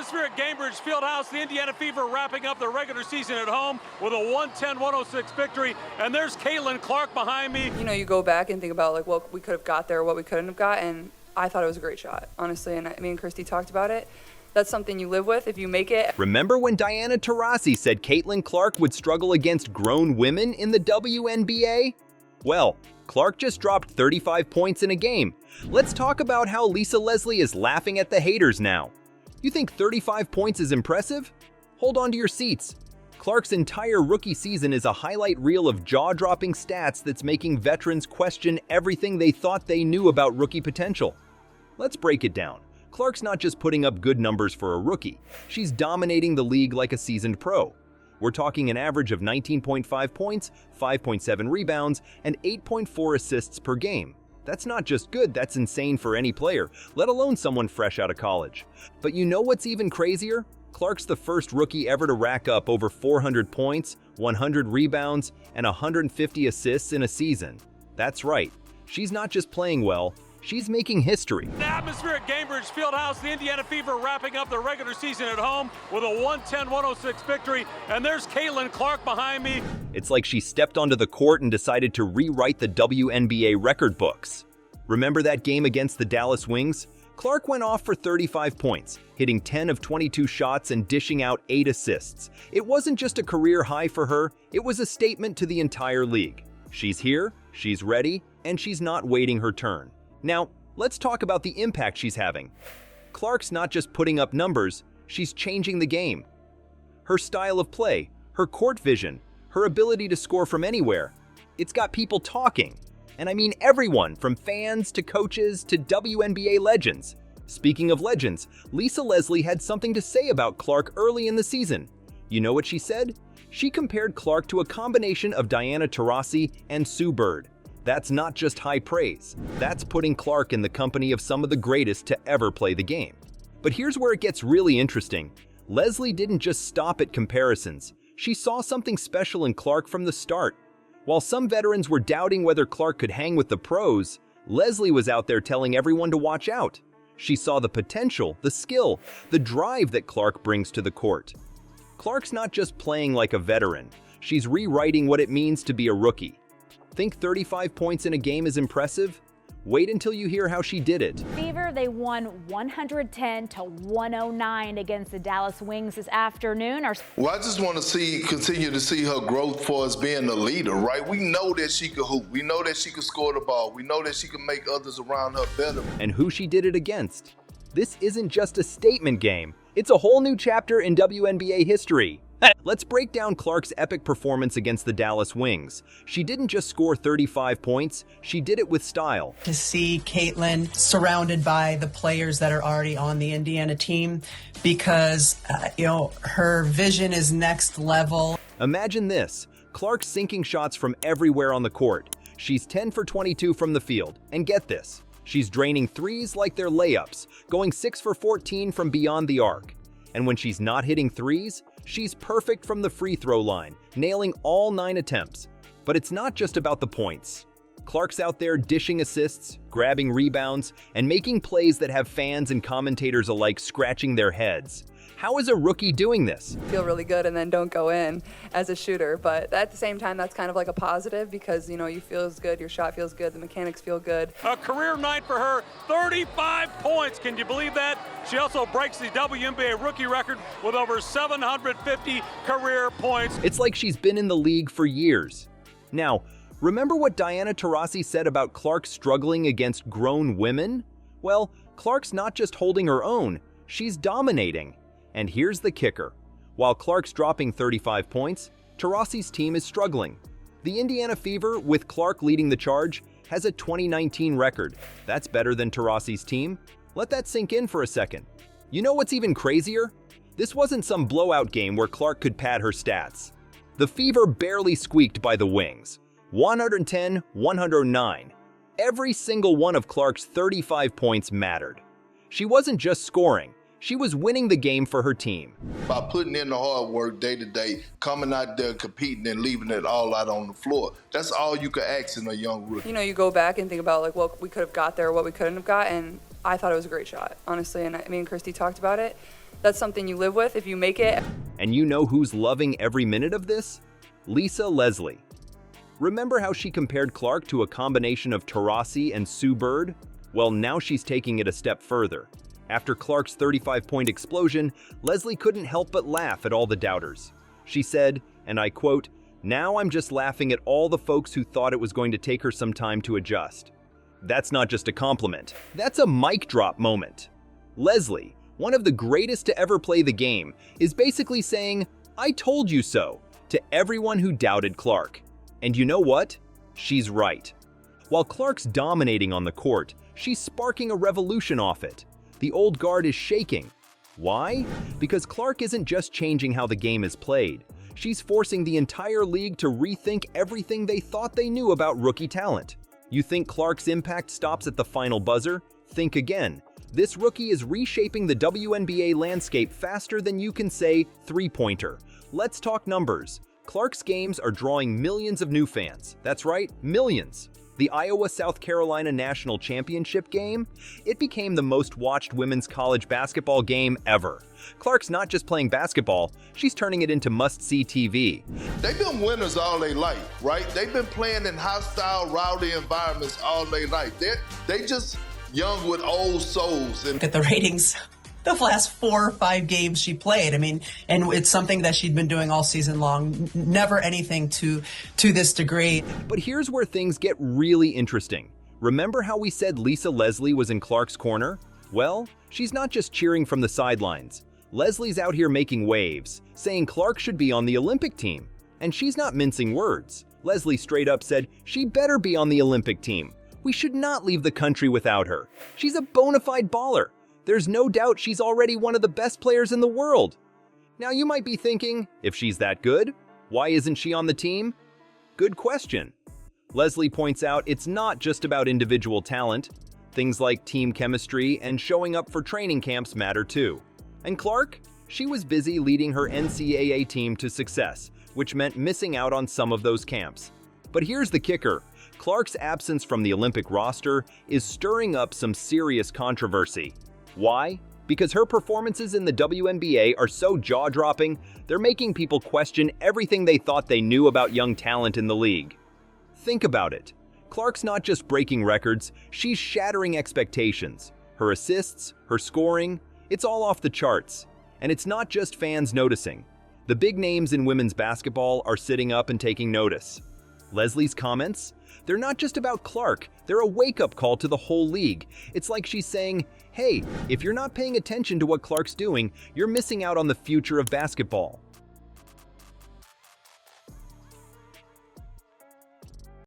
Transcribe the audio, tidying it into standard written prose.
atmosphere at Gainbridge Fieldhouse. The Indiana Fever wrapping up their regular season at home with a 110-106 victory. And there's Caitlin Clark behind me. You know, you go back and think about like what we could have got there, what we couldn't have got, and I thought it was a great shot, honestly. And me and Christy talked about it. That's something you live with if you make it. Remember when Diana Taurasi said Caitlin Clark would struggle against grown women in the WNBA? Well, Clark just dropped 35 points in a game. Let's talk about how Lisa Leslie is laughing at the haters now. You think 35 points is impressive? Hold on to your seats. Clark's entire rookie season is a highlight reel of jaw-dropping stats that's making veterans question everything they thought they knew about rookie potential. Let's break it down. Clark's not just putting up good numbers for a rookie. She's dominating the league like a seasoned pro. We're talking an average of 19.5 points, 5.7 rebounds, and 8.4 assists per game. That's not just good, that's insane for any player, let alone someone fresh out of college. But you know what's even crazier? Clark's the first rookie ever to rack up over 400 points, 100 rebounds, and 150 assists in a season. That's right, she's not just playing well, she's making history. The atmosphere at Gainbridge Fieldhouse. The Indiana Fever wrapping up their regular season at home with a 110-106 victory. And there's Caitlin Clark behind me. It's like she stepped onto the court and decided to rewrite the WNBA record books. Remember that game against the Dallas Wings? Clark went off for 35 points, hitting 10 of 22 shots and dishing out 8 assists. It wasn't just a career high for her, it was a statement to the entire league. She's here, she's ready, and she's not waiting her turn. Now, let's talk about the impact she's having. Clark's not just putting up numbers, she's changing the game. Her style of play, her court vision, her ability to score from anywhere, it's got people talking. And I mean everyone, from fans to coaches to WNBA legends. Speaking of legends, Lisa Leslie had something to say about Clark early in the season. You know what she said? She compared Clark to a combination of Diana Taurasi and Sue Bird. That's not just high praise. That's putting Clark in the company of some of the greatest to ever play the game. But here's where it gets really interesting. Leslie didn't just stop at comparisons. She saw something special in Clark from the start. While some veterans were doubting whether Clark could hang with the pros, Leslie was out there telling everyone to watch out. She saw the potential, the skill, the drive that Clark brings to the court. Clark's not just playing like a veteran. She's rewriting what it means to be a rookie. Think 35 points in a game is impressive? Wait until you hear how she did it. Fever, they won 110-109 against the Dallas Wings this afternoon. Well, I just want to continue to see her growth for us being a leader, right? We know that she could hoop. We know that she could score the ball. We know that she can make others around her better. And who she did it against. This isn't just a statement game. It's a whole new chapter in WNBA history. Let's break down Clark's epic performance against the Dallas Wings. She didn't just score 35 points, she did it with style. To see Caitlin surrounded by the players that are already on the Indiana team because, her vision is next level. Imagine this, Clark sinking shots from everywhere on the court. She's 10 for 22 from the field, and get this, she's draining threes like they're layups, going 6 for 14 from beyond the arc. And when she's not hitting threes, she's perfect from the free throw line, nailing all 9 attempts. But it's not just about the points. Clark's out there dishing assists, grabbing rebounds, and making plays that have fans and commentators alike scratching their heads. How is a rookie doing this? Feel really good and then don't go in as a shooter. But at the same time, that's kind of like a positive because, you feel good, your shot feels good, the mechanics feel good. A career night for her, 35 points. Can you believe that? She also breaks the WNBA rookie record with over 750 career points. It's like she's been in the league for years. Now, remember what Diana Taurasi said about Clark struggling against grown women? Well, Clark's not just holding her own, she's dominating. And here's the kicker. While Clark's dropping 35 points, Taurasi's team is struggling. The Indiana Fever, with Clark leading the charge, has a 2019 record. That's better than Taurasi's team. Let that sink in for a second. You know what's even crazier? This wasn't some blowout game where Clark could pad her stats. The Fever barely squeaked by the Wings. 110-109. Every single one of Clark's 35 points mattered. She wasn't just scoring. She was winning the game for her team. By putting in the hard work day to day, coming out there competing and leaving it all out on the floor. That's all you can ask in a young rookie. You go back and think about like what we could have got there, what we couldn't have got, and I thought it was a great shot, honestly. And me and Christy talked about it. that's something you live with if you make it. And you know who's loving every minute of this? Lisa Leslie. Remember how she compared Clark to a combination of Taurasi and Swoopes? Well, now she's taking it a step further. After Clark's 35-point explosion, Leslie couldn't help but laugh at all the doubters. She said, and I quote, "Now I'm just laughing at all the folks who thought it was going to take her some time to adjust." That's not just a compliment. That's a mic drop moment. Leslie, one of the greatest to ever play the game, is basically saying, "I told you so," to everyone who doubted Clark. And you know what? She's right. While Clark's dominating on the court, she's sparking a revolution off it. The old guard is shaking. Why? Because Clark isn't just changing how the game is played. She's forcing the entire league to rethink everything they thought they knew about rookie talent. You think Clark's impact stops at the final buzzer? Think again. This rookie is reshaping the WNBA landscape faster than you can say three-pointer. Let's talk numbers. Clark's games are drawing millions of new fans. That's right, millions. The Iowa-South Carolina National Championship game? It became the most watched women's college basketball game ever. Clark's not just playing basketball, she's turning it into must-see TV. They've been winners all their life, right? They've been playing in hostile, rowdy environments all their life. They just young with old souls. And Look at the ratings. The last 4 or 5 games she played. I mean, and it's something that she'd been doing all season long. Never anything to this degree. But here's where things get really interesting. Remember how we said Lisa Leslie was in Clark's corner? Well, she's not just cheering from the sidelines. Leslie's out here making waves, saying Clark should be on the Olympic team. And she's not mincing words. Leslie straight up said she better be on the Olympic team. We should not leave the country without her. She's a bona fide baller. There's no doubt she's already one of the best players in the world. Now you might be thinking, if she's that good, why isn't she on the team? Good question. Leslie points out it's not just about individual talent. Things like team chemistry and showing up for training camps matter too. And Clark? She was busy leading her NCAA team to success, which meant missing out on some of those camps. But here's the kicker. Clark's absence from the Olympic roster is stirring up some serious controversy. Why? Because her performances in the WNBA are so jaw-dropping, they're making people question everything they thought they knew about young talent in the league. Think about it. Clark's not just breaking records, she's shattering expectations. Her assists, her scoring, it's all off the charts. And it's not just fans noticing. The big names in women's basketball are sitting up and taking notice. Leslie's comments? They're not just about Clark, they're a wake-up call to the whole league. It's like she's saying, hey, if you're not paying attention to what Clark's doing, you're missing out on the future of basketball.